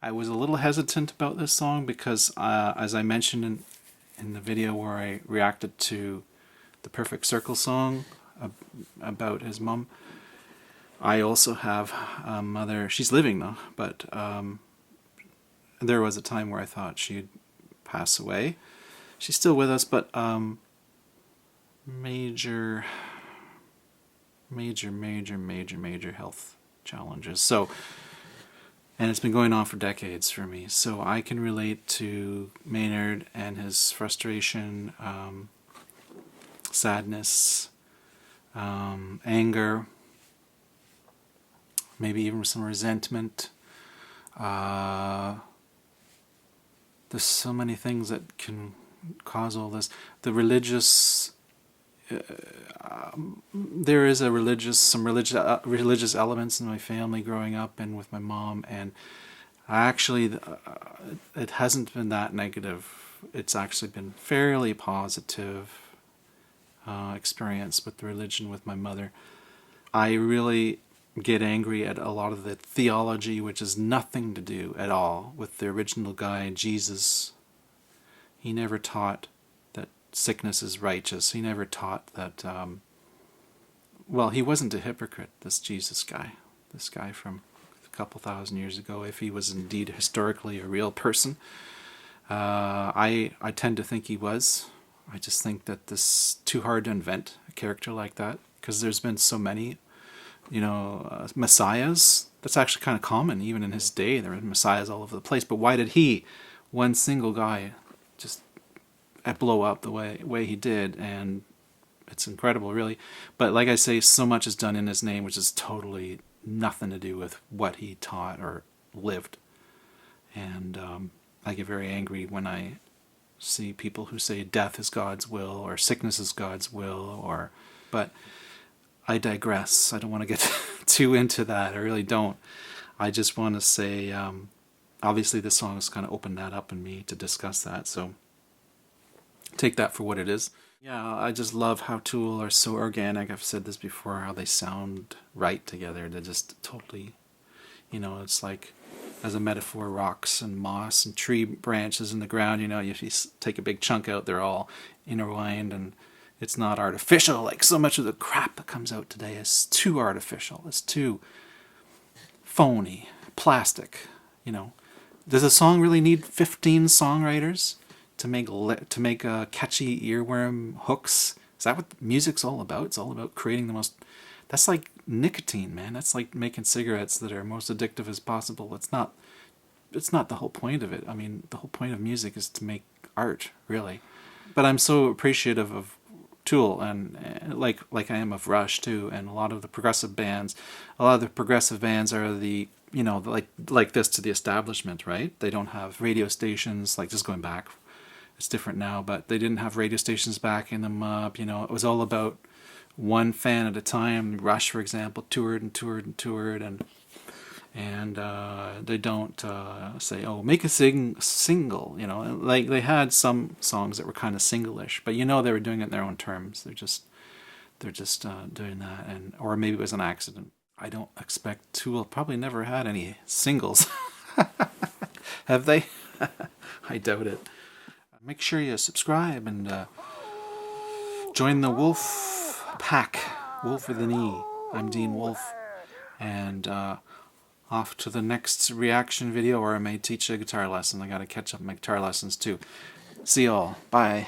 I was a little hesitant about this song because, as I mentioned in the video where I reacted to the Perfect Circle song about his mum, I also have a mother. She's living though, but there was a time where I thought she'd pass away. She's still with us, but major health challenges. So, and it's been going on for decades for me. So I can relate to Maynard and his frustration, sadness, anger, maybe even some resentment. There's so many things that can cause all this. The religious, there is some religious elements in my family growing up and with my mom, and actually it hasn't been that negative. It's actually been fairly positive experience with the religion with my mother. I really get angry at a lot of the theology which has nothing to do at all with the original guy, Jesus. He never taught that sickness is righteous. He never taught that, well, he wasn't a hypocrite, this Jesus guy. This guy from a couple thousand years ago, if he was indeed historically a real person. I tend to think he was. I just think that this is too hard to invent a character like that, because there's been so many, messiahs. That's actually kind of common. Even in his day, there were messiahs all over the place. But why did he, one single guy, just blow up the way he did? And it's incredible, really. But like I say, so much is done in his name, which is totally nothing to do with what he taught or lived. And I get very angry when I see people who say death is God's will or sickness is God's will, but I digress. I don't want to get too into that. I really don't. I just want to say, obviously this song has kind of opened that up in me to discuss that, so take that for what it is. Yeah, I just love how Tool are so organic. I've said this before, how they sound right together. They're just totally, it's like, as a metaphor, rocks and moss and tree branches in the ground, if you take a big chunk out, they're all intertwined, and it's not artificial. Like so much of the crap that comes out today is too artificial. It's too phony, plastic. Does a song really need 15 songwriters to make catchy earworm hooks? Is that what music's all about? It's all about creating the most. That's like nicotine, man. That's like making cigarettes that are most addictive as possible. It's not the whole point of it. I mean, the whole point of music is to make art, really. But I'm so appreciative of Tool and like I am of Rush too, and a lot of the progressive bands. A lot of the progressive bands are the like this to the establishment, right? They don't have radio stations. Like just going back, it's different now, but they didn't have radio stations backing them up. It was all about one fan at a time. Rush, for example, toured, and they don't say, "Oh, make a single." Like they had some songs that were kind of single-ish, but they were doing it in their own terms. They're just doing that, or maybe it was an accident. I don't expect Tool probably never had any singles. Have they? I doubt it. Make sure you subscribe and join the Wolf Pack. Wolf with an E. I'm Dean Wolf, and off to the next reaction video, or I may teach a guitar lesson. I gotta catch up my guitar lessons too. See y'all. Bye.